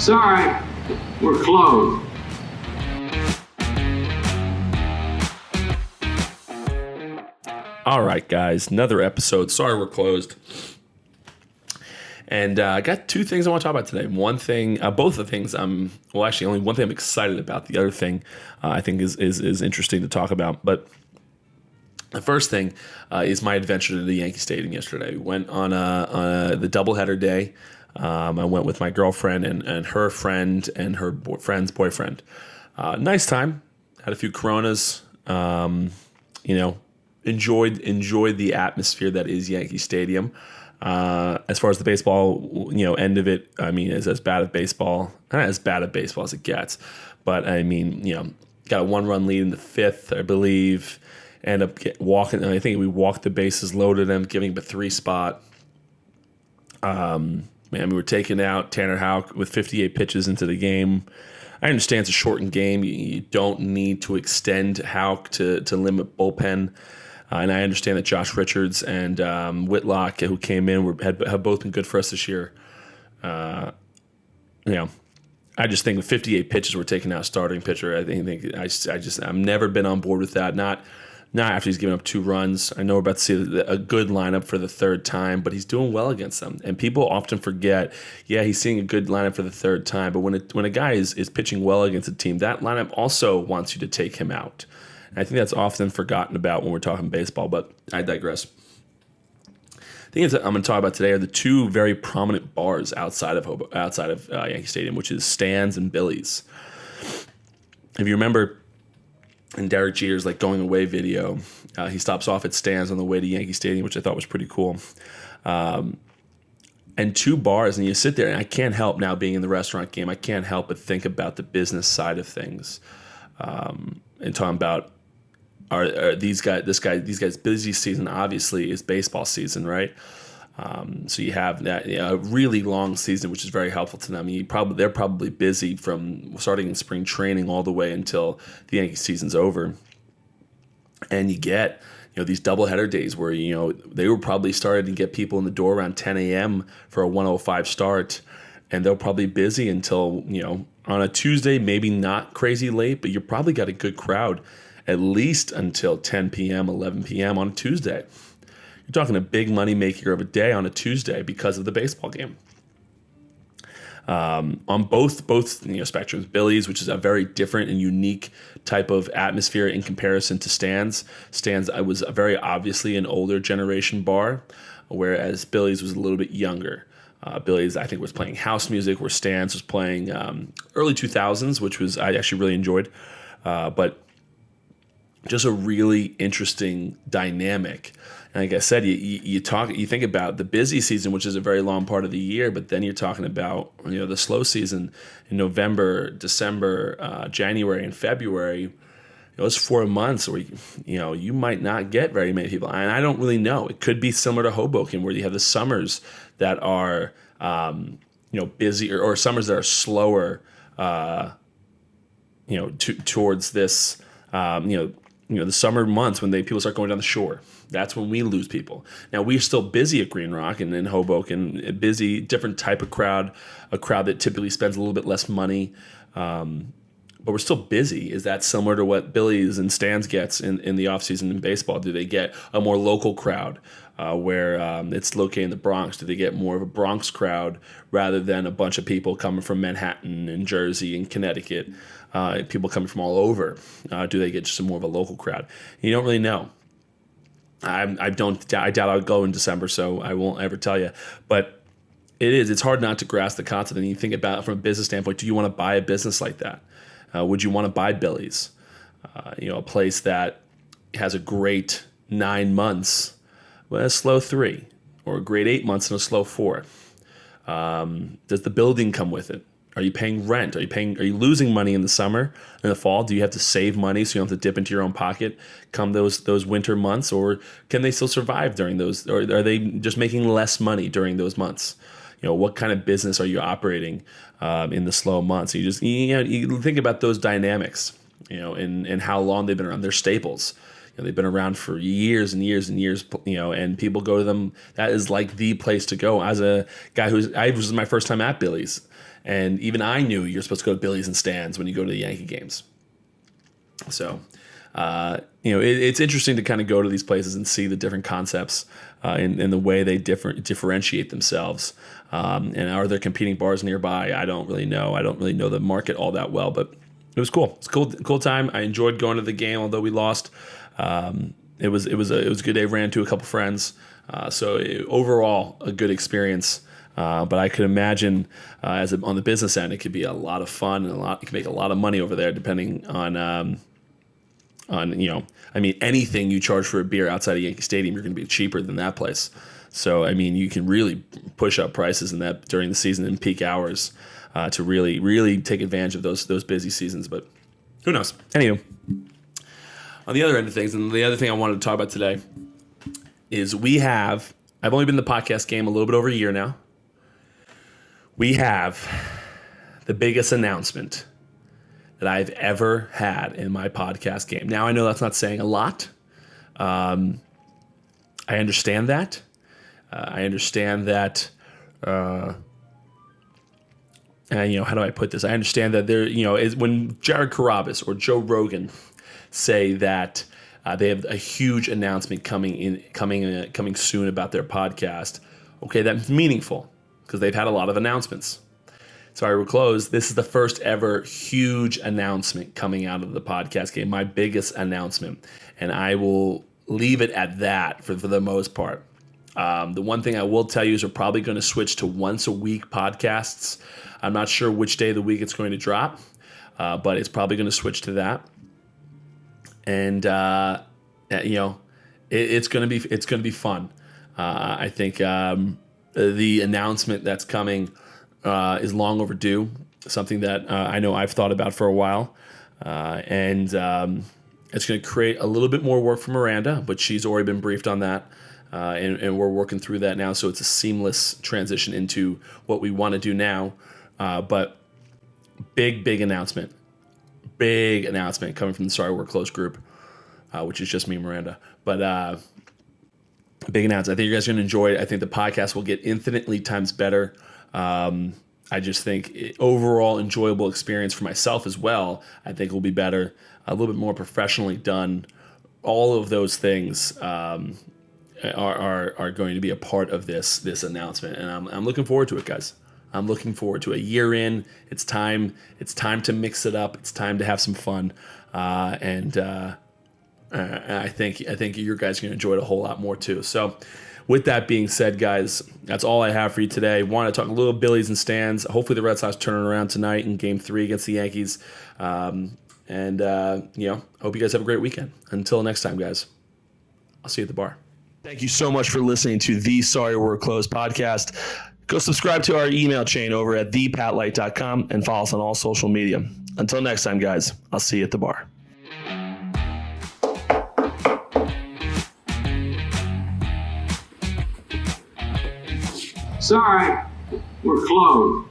Sorry, we're closed. All right, guys, another episode. Sorry, we're closed. And I got two things I want to talk about today. One thing, both the things actually only one thing I'm excited about. The other thing I think is interesting to talk about. But the first thing is my adventure to the Yankee Stadium yesterday. We went on the doubleheader day. I went with my girlfriend and her friend and her friend's boyfriend. Nice time. Had a few Coronas. Enjoyed the atmosphere that is Yankee Stadium. As far as the baseball, end of it, I mean, is as bad as baseball, not as bad at baseball as it gets, but I mean, got a 1-run lead in the fifth, I believe, end up walking. I think we walked the bases loaded, and giving him a 3 spot. We were taking out Tanner Houck with 58 pitches into the game. I understand it's a shortened game. You don't need to extend Houck to limit bullpen. And I understand that Josh Richards and Whitlock, who came in, have both been good for us this year. I just think with 58 pitches, we're taking out a starting pitcher. I've never been on board with that. Not after he's given up 2 runs. I know we're about to see a good lineup for the third time, but he's doing well against them. And people often forget, he's seeing a good lineup for the third time. But when a guy is pitching well against a team, that lineup also wants you to take him out. I think that's often forgotten about when we're talking baseball, but I digress. The thing I'm going to talk about today are the 2 very prominent bars outside of Yankee Stadium, which is Stan's and Billy's. If you remember in Derek Jeter's going away video, he stops off at Stan's on the way to Yankee Stadium, which I thought was pretty cool. And 2 bars, and you sit there, and I can't help now being in the restaurant game. I can't help but think about the business side of things, and talking about. Are these guys' busy season obviously is baseball season, right? So you have that a really long season, which is very helpful to them. They're probably busy from starting in spring training all the way until the Yankee season's over. And you get these doubleheader days where they were probably starting to get people in the door around 10 a.m. for a 1:05 start, and they're probably busy until on a Tuesday, maybe not crazy late, but you probably got a good crowd at least until 10 p.m., 11 p.m. on a Tuesday. You're talking a big money maker of a day on a Tuesday because of the baseball game. On both spectrums, Billy's, which is a very different and unique type of atmosphere in comparison to Stan's. Stan's was very obviously an older generation bar, whereas Billy's was a little bit younger. Billy's, I think, was playing house music, where Stan's was playing early 2000s, which I actually really enjoyed. But just a really interesting dynamic. And like I said, you think about the busy season, which is a very long part of the year, but then you're talking about the slow season in November, December, January, and February. Those 4 months where you might not get very many people, and I don't really know. It could be similar to Hoboken, where you have the summers that are busy, or summers that are slower. Towards this. The summer months when people start going down the shore. That's when we lose people. Now, we're still busy at Green Rock and in Hoboken, busy, different type of crowd, a crowd that typically spends a little bit less money, but we're still busy. Is that similar to what Billy's and Stan's gets in the offseason in baseball? Do they get a more local crowd where it's located in the Bronx? Do they get more of a Bronx crowd rather than a bunch of people coming from Manhattan and Jersey and Connecticut? People coming from all over. Do they get just more of a local crowd? You don't really know. I doubt I'll go in December, so I won't ever tell you. But it's hard not to grasp the concept. And you think about it from a business standpoint. Do you want to buy a business like that? Would you want to buy Billy's? A place that has a great 9 months, but a slow 3, or a great 8 months and a slow 4. Does the building come with it? Are you paying rent? Are you losing money in the summer? In the fall, do you have to save money so you don't have to dip into your own pocket come those winter months, or can they still survive during those? Or are they just making less money during those months? What kind of business are you operating in the slow months? You think about those dynamics, and how long they've been around. They're staples. they've been around for years and years and years, and people go to them. That is like the place to go. As a guy I was my first time at Billy's, and even I knew you're supposed to go to Billy's and Stan's when you go to the Yankee games. So, it's interesting to kind of go to these places and see the different concepts in the way they differentiate themselves. And are there competing bars nearby? I don't really know. I don't really know the market all that well, but it was cool. It's cool time. I enjoyed going to the game, although we lost. It was a good day. Ran into a couple friends. Overall, a good experience. But I could imagine on the business end, it could be a lot of fun and you can make a lot of money over there, depending on anything you charge for a beer outside of Yankee Stadium, you're going to be cheaper than that place. So, you can really push up prices in that during the season in peak hours to really, really take advantage of those busy seasons. But who knows? Anywho, on the other end of things, and the other thing I wanted to talk about today is I've only been in the podcast game a little bit over a year now. We have the biggest announcement that I've ever had in my podcast game. Now, I know that's not saying a lot. I understand that. How do I put this? I understand that when Jared Carrabis or Joe Rogan say that they have a huge announcement coming soon about their podcast. Okay, that's meaningful because they've had a lot of announcements. Sorry, we're closed. This is the first ever huge announcement coming out of the podcast game, my biggest announcement. And I will leave it at that for the most part. The one thing I will tell you is we're probably going to switch to once a week podcasts. I'm not sure which day of the week it's going to drop, but it's probably going to switch to that. And it's going to be fun. I think the announcement that's coming is long overdue. Something that I know I've thought about for a while, and it's going to create a little bit more work for Miranda, but she's already been briefed on that, and we're working through that now. So it's a seamless transition into what we want to do now. But big announcement coming from the Sorry We're Close group, which is just me and Miranda. But big announcement. I think you guys are going to enjoy it. I think the podcast will get infinitely times better. I just think overall enjoyable experience for myself as well. I think will be better, a little bit more professionally done. All of those things are going to be a part of this announcement, and I'm looking forward to it, guys. I'm looking forward to a year in. It's time to mix it up. It's time to have some fun, and I think you guys are going to enjoy it a whole lot more too. So, with that being said, guys, that's all I have for you today. Want to talk a little Billies and Stands. Hopefully, the Red Sox turn around tonight in Game 3 against the Yankees. Hope you guys have a great weekend. Until next time, guys, I'll see you at the bar. Thank you so much for listening to the Sorry We're Closed podcast. Go subscribe to our email chain over at thepatlight.com and follow us on all social media. Until next time, guys, I'll see you at the bar. Sorry, we're closed.